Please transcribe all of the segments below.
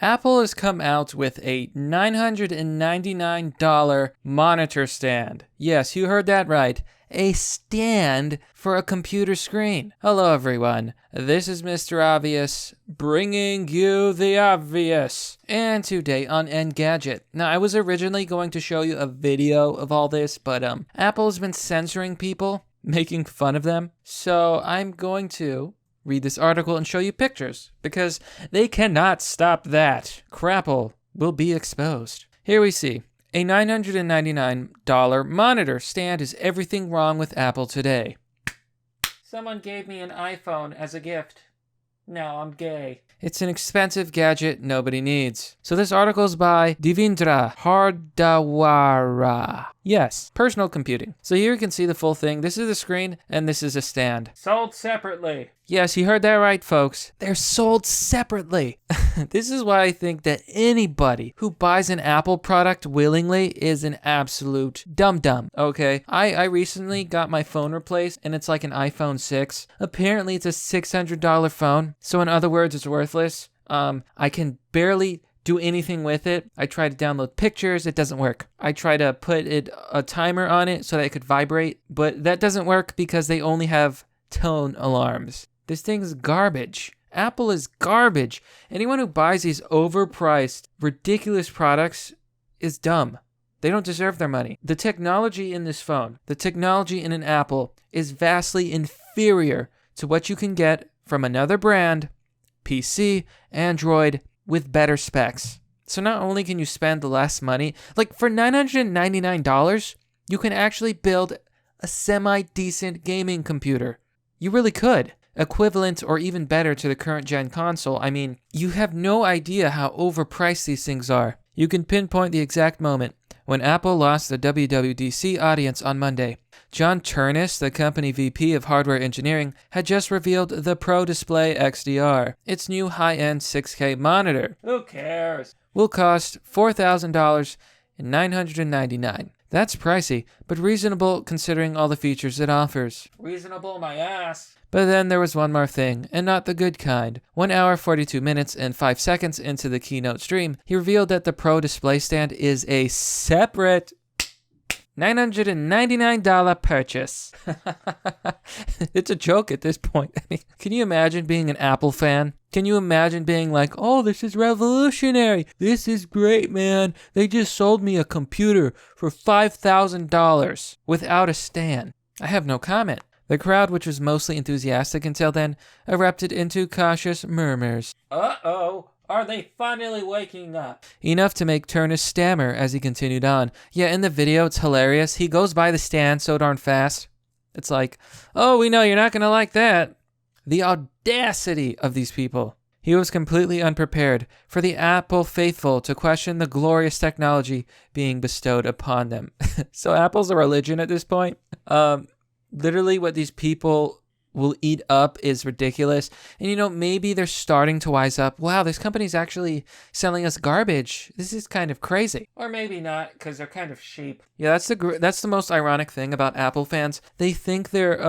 Apple has come out with a $999 monitor stand. Yes, you heard that right. A stand for a computer screen. Hello everyone, this is Mr. Obvious, bringing you the obvious. And today on Engadget. Now I was originally going to show you a video of all this, but Apple's been censoring people, making fun of them. So I'm going to read this article and show you pictures, because they cannot stop that. Crapple will be exposed. Here we see. A $999 monitor stand is everything wrong with Apple today. Someone gave me an iPhone as a gift. Now I'm gay. It's an expensive gadget nobody needs. So this article is by Devendra Hardawara. Yes, personal computing. So here you can see the full thing. This is the screen and this is a stand. Sold separately. Yes, you heard that right, folks. They're sold separately. This is why I think that anybody who buys an Apple product willingly is an absolute dum-dum, okay? I recently got my phone replaced, and it's like an iPhone 6. Apparently, it's a $600 phone, so in other words, it's worthless. I can barely do anything with it. I try to download pictures, it doesn't work. I try to put a timer on it so that it could vibrate, but that doesn't work because they only have tone alarms. This thing's garbage. Apple is garbage. Anyone who buys these overpriced, ridiculous products is dumb. They don't deserve their money. The technology in this phone, the technology in an Apple, is vastly inferior to what you can get from another brand, PC, Android, with better specs. So not only can you spend the less money, like for $999, you can actually build a semi-decent gaming computer. You really could. Equivalent or even better to the current gen console. I mean, you have no idea how overpriced these things are. You can pinpoint the exact moment when Apple lost the WWDC audience on Monday. John Turnus, the company VP of hardware engineering, had just revealed the Pro Display XDR, its new high-end 6K monitor. Who cares? Will cost $4,000 and $999. That's pricey, but reasonable considering all the features it offers. Reasonable my ass. But then there was one more thing, and not the good kind. 1 hour, 42 minutes, and 5 seconds into the keynote stream, he revealed that the Pro Display Stand is a separate $999 purchase. It's a joke at this point. I mean, can you imagine being an Apple fan? Can you imagine being like, oh, this is revolutionary. This is great, man. They just sold me a computer for $5,000 without a stand. I have no comment. The crowd, which was mostly enthusiastic until then, erupted into cautious murmurs. Uh-oh. Are they finally waking up? Enough to make Turnus stammer as he continued on. Yeah, in the video, it's hilarious. He goes by the stand so darn fast. It's like, oh, we know you're not going to like that. The audacity of these people. He was completely unprepared for the Apple faithful to question the glorious technology being bestowed upon them. So Apple's a religion at this point. Literally what these people will eat up is ridiculous. And, you know, maybe they're starting to wise up. Wow, this company's actually selling us garbage. This is kind of crazy. Or maybe not, because they're kind of sheep. Yeah, that's the most ironic thing about Apple fans. They think they're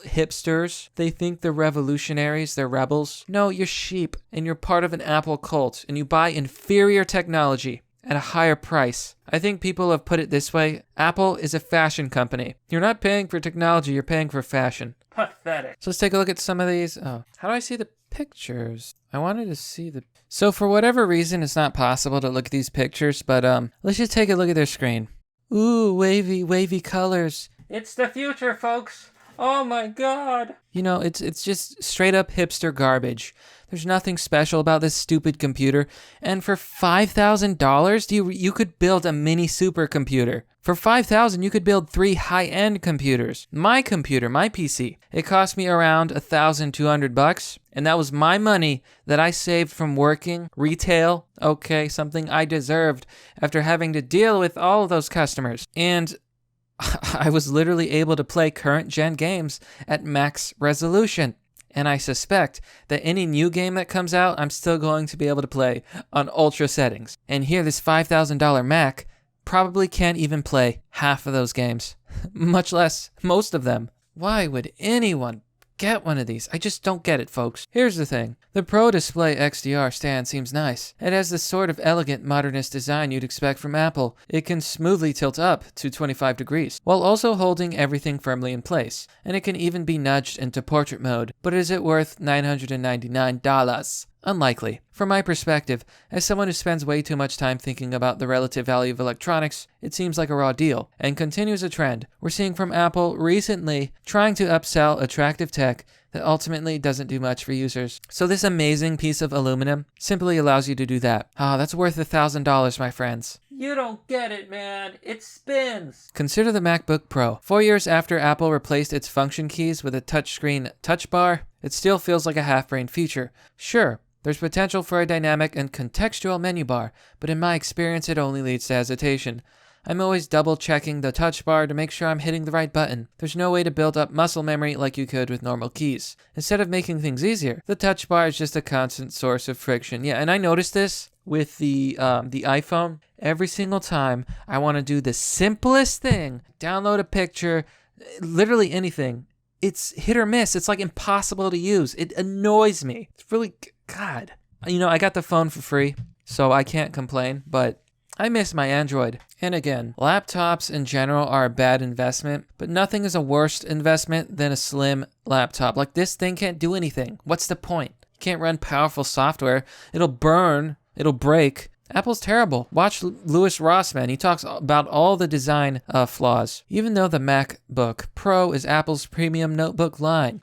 hipsters. They think they're revolutionaries. They're rebels. No, you're sheep, and you're part of an Apple cult, and you buy inferior technology at a higher price. I think people have put it this way. Apple is a fashion company. You're not paying for technology, you're paying for fashion. Pathetic. So let's take a look at some of these. Oh, how do I see the pictures? I wanted to see the... So for whatever reason, it's not possible to look at these pictures, but let's just take a look at their screen. Ooh, wavy colors. It's the future, folks. Oh my God. You know, it's just straight up hipster garbage. There's nothing special about this stupid computer. And for $5,000, you could build a mini supercomputer. For $5,000, you could build 3 high-end computers. My computer, my PC, it cost me around $1,200, and that was my money that I saved from working retail. Okay, something I deserved after having to deal with all of those customers. And I was literally able to play current gen games at max resolution. And I suspect that any new game that comes out, I'm still going to be able to play on ultra settings. And here, this $5,000 Mac probably can't even play half of those games, much less most of them. Why would anyone get one of these. I just don't get it, folks. Here's the thing. The Pro Display XDR stand seems nice. It has the sort of elegant modernist design you'd expect from Apple. It can smoothly tilt up to 25 degrees, while also holding everything firmly in place. And it can even be nudged into portrait mode. But is it worth $999? Unlikely. From my perspective, as someone who spends way too much time thinking about the relative value of electronics, it seems like a raw deal, and continues a trend we're seeing from Apple recently trying to upsell attractive tech that ultimately doesn't do much for users. So this amazing piece of aluminum simply allows you to do that. That's worth $1,000, my friends. You don't get it, man. It spins. Consider the MacBook Pro. 4 years after Apple replaced its function keys with a touchscreen touch bar, it still feels like a half-brain feature. Sure, there's potential for a dynamic and contextual menu bar, but in my experience it only leads to hesitation. I'm always double-checking the touch bar to make sure I'm hitting the right button. There's no way to build up muscle memory like you could with normal keys. Instead of making things easier, the touch bar is just a constant source of friction. Yeah, and I noticed this with the iPhone. Every single time I want to do the simplest thing, download a picture, literally anything, it's hit or miss. It's like impossible to use. It annoys me. It's really, God. I got the phone for free, so I can't complain, but I miss my Android. And again, laptops in general are a bad investment, but nothing is a worse investment than a slim laptop. Like, this thing can't do anything. What's the point? You can't run powerful software. It'll burn. It'll break. Apple's terrible. Watch Louis Rossman. He talks about all the design flaws. Even though the MacBook Pro is Apple's premium notebook line.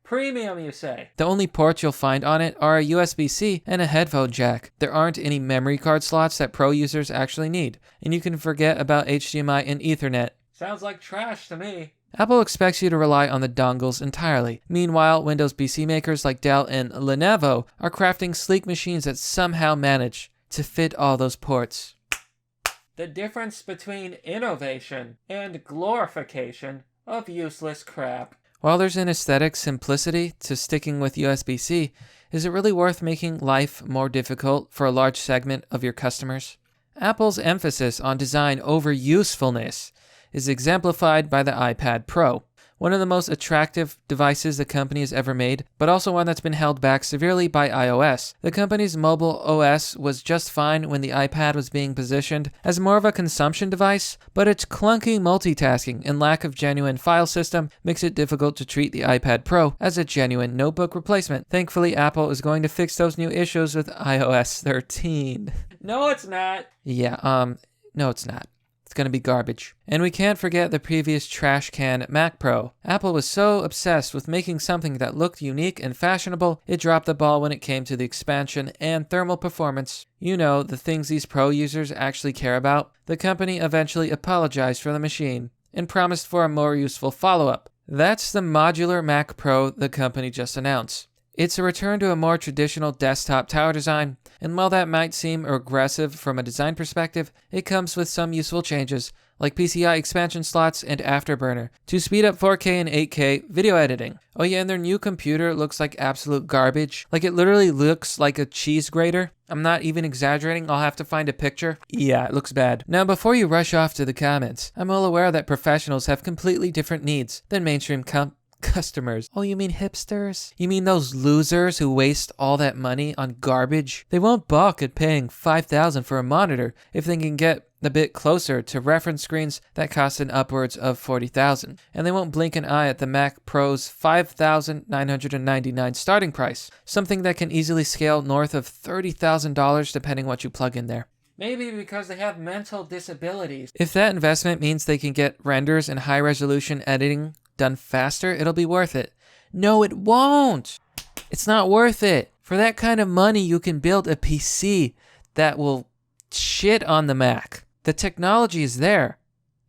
Premium, you say? The only ports you'll find on it are a USB-C and a headphone jack. There aren't any memory card slots that Pro users actually need. And you can forget about HDMI and Ethernet. Sounds like trash to me. Apple expects you to rely on the dongles entirely. Meanwhile, Windows PC makers like Dell and Lenovo are crafting sleek machines that somehow manage to fit all those ports. The difference between innovation and glorification of useless crap. While there's an aesthetic simplicity to sticking with USB-C, is it really worth making life more difficult for a large segment of your customers? Apple's emphasis on design over usefulness is exemplified by the iPad Pro, one of the most attractive devices the company has ever made, but also one that's been held back severely by iOS. The company's mobile OS was just fine when the iPad was being positioned as more of a consumption device, but its clunky multitasking and lack of genuine file system makes it difficult to treat the iPad Pro as a genuine notebook replacement. Thankfully, Apple is going to fix those new issues with iOS 13. No, it's not. Yeah, no, it's not. Going to be garbage. And we can't forget the previous trash can Mac Pro. Apple was so obsessed with making something that looked unique and fashionable, it dropped the ball when it came to the expansion and thermal performance. The things these Pro users actually care about. The company eventually apologized for the machine and promised for a more useful follow-up. That's the modular Mac Pro the company just announced. It's a return to a more traditional desktop tower design, and while that might seem aggressive from a design perspective, it comes with some useful changes, like PCI expansion slots and Afterburner, to speed up 4K and 8K video editing. Oh yeah, and their new computer looks like absolute garbage. Like, it literally looks like a cheese grater. I'm not even exaggerating, I'll have to find a picture. Yeah, it looks bad. Now, before you rush off to the comments, I'm well aware that professionals have completely different needs than mainstream customers. Oh, you mean hipsters? You mean those losers who waste all that money on garbage? They won't balk at paying $5,000 for a monitor if they can get a bit closer to reference screens that cost an upwards of $40,000. And they won't blink an eye at the Mac Pro's $5,999 starting price, something that can easily scale north of $30,000 depending what you plug in there. Maybe because they have mental disabilities. If that investment means they can get renders and high-resolution editing done faster, it'll be worth it. No, it won't. It's not worth it. For that kind of money, you can build a PC that will shit on the Mac. The technology is there.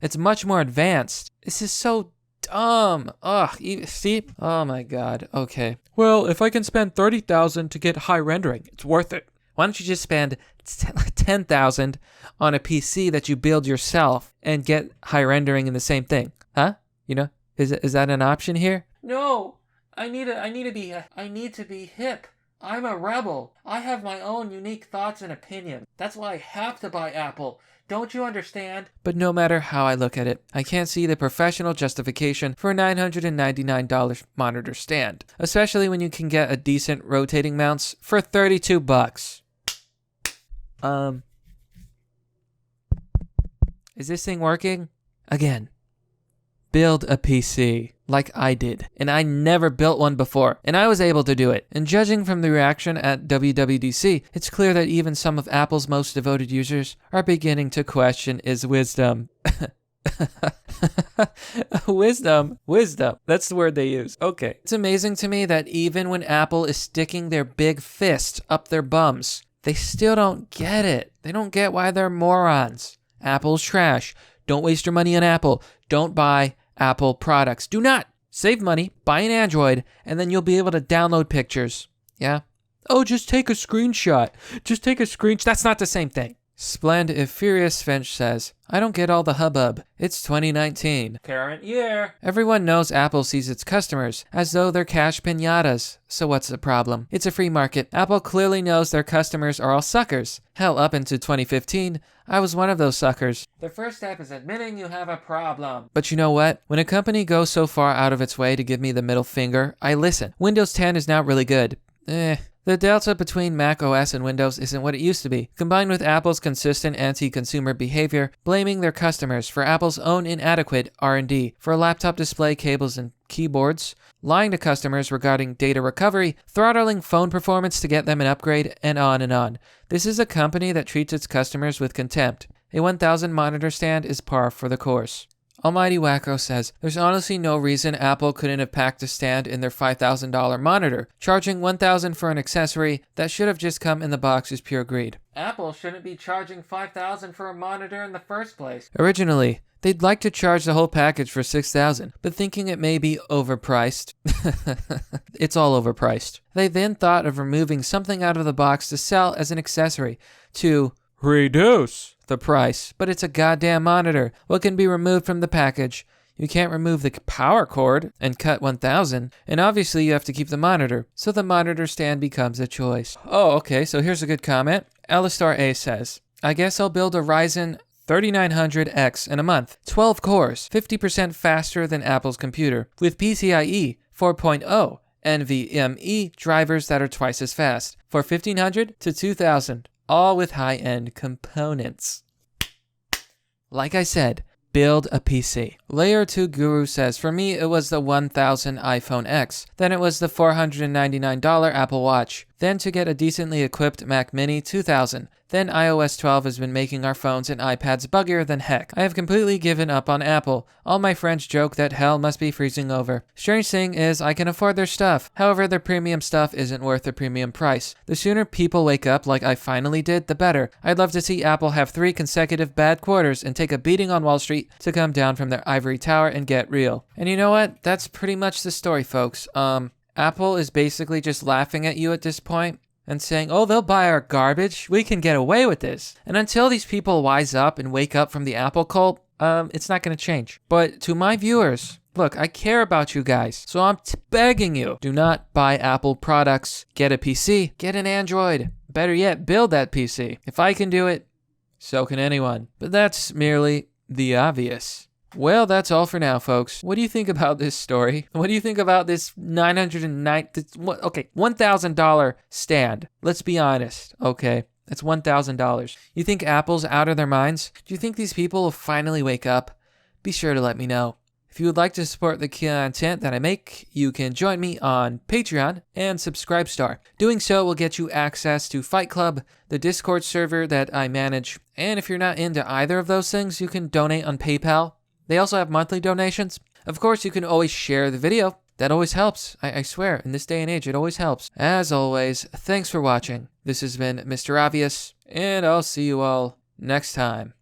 It's much more advanced. This is so dumb. Ugh, see? Oh my God. Okay. Well, if I can spend $30,000 to get high rendering, it's worth it. Why don't you just spend $10,000 on a PC that you build yourself and get high rendering in the same thing? Huh? Is that an option here? No, I need to be hip. I'm a rebel. I have my own unique thoughts and opinions. That's why I have to buy Apple. Don't you understand? But no matter how I look at it, I can't see the professional justification for a $999 monitor stand, especially when you can get a decent rotating mounts for $32. Is this thing working? Again, build a PC like I did. And I never built one before, and I was able to do it. And judging from the reaction at WWDC, it's clear that even some of Apple's most devoted users are beginning to question its wisdom. Wisdom. That's the word they use. Okay. It's amazing to me that even when Apple is sticking their big fist up their bums, they still don't get it. They don't get why they're morons. Apple's trash. Don't waste your money on Apple. Don't buy Apple products. Do not. Save money, buy an Android, and then you'll be able to download pictures. Yeah? Oh, just take a screenshot. That's not the same thing. Splend If Furious Finch says, I don't get all the hubbub. It's 2019. Current year. Everyone knows Apple sees its customers as though they're cash piñatas. So what's the problem? It's a free market. Apple clearly knows their customers are all suckers. Hell, up into 2015, I was one of those suckers. The first step is admitting you have a problem. But you know what? When a company goes so far out of its way to give me the middle finger, I listen. Windows 10 is now really good. The delta between Mac OS and Windows isn't what it used to be. Combined with Apple's consistent anti-consumer behavior, blaming their customers for Apple's own inadequate R&D for laptop display cables and keyboards, lying to customers regarding data recovery, throttling phone performance to get them an upgrade, and on and on. This is a company that treats its customers with contempt. A 1000 monitor stand is par for the course. Almighty Wacko says, there's honestly no reason Apple couldn't have packed a stand in their $5,000 monitor. Charging $1,000 for an accessory that should have just come in the box is pure greed. Apple shouldn't be charging $5,000 for a monitor in the first place. Originally, they'd like to charge the whole package for $6,000, but thinking it may be overpriced. It's all overpriced. They then thought of removing something out of the box to sell as an accessory to reduce the price, but it's a goddamn monitor. What can be removed from the package? You can't remove the power cord and cut $1,000, and obviously you have to keep the monitor, so the monitor stand becomes a choice. Oh, okay, so here's a good comment. Alistar A says, I guess I'll build a Ryzen 3900X in a month. 12 cores, 50% faster than Apple's computer, with PCIe 4.0 NVMe drivers that are twice as fast, for $1,500 to $2,000. All with high-end components. Like I said, build a PC. Layer 2 Guru says, for me, it was the $1,000 iPhone X. Then it was the $499 Apple Watch. Then to get a decently equipped Mac Mini, $2,000. Then iOS 12 has been making our phones and iPads buggier than heck. I have completely given up on Apple. All my friends joke that hell must be freezing over. Strange thing is, I can afford their stuff. However, their premium stuff isn't worth the premium price. The sooner people wake up like I finally did, the better. I'd love to see Apple have 3 consecutive bad quarters and take a beating on Wall Street to come down from their ivory tower and get real. And you know what? That's pretty much the story, folks. Apple is basically just laughing at you at this point and saying, oh, they'll buy our garbage. We can get away with this. And until these people wise up and wake up from the Apple cult, it's not going to change. But to my viewers, look, I care about you guys. So I'm begging you, do not buy Apple products. Get a PC. Get an Android. Better yet, build that PC. If I can do it, so can anyone. But that's merely the obvious. Well, that's all for now, folks. What do you think about this story? What do you think about this $1,000 stand? Let's be honest, okay? That's $1,000. You think Apple's out of their minds? Do you think these people will finally wake up? Be sure to let me know. If you would like to support the content that I make, you can join me on Patreon and Subscribestar. Doing so will get you access to Fight Club, the Discord server that I manage. And if you're not into either of those things, you can donate on PayPal. They also have monthly donations. Of course, you can always share the video. That always helps. I swear, in this day and age, it always helps. As always, thanks for watching. This has been Mr. Obvious, and I'll see you all next time.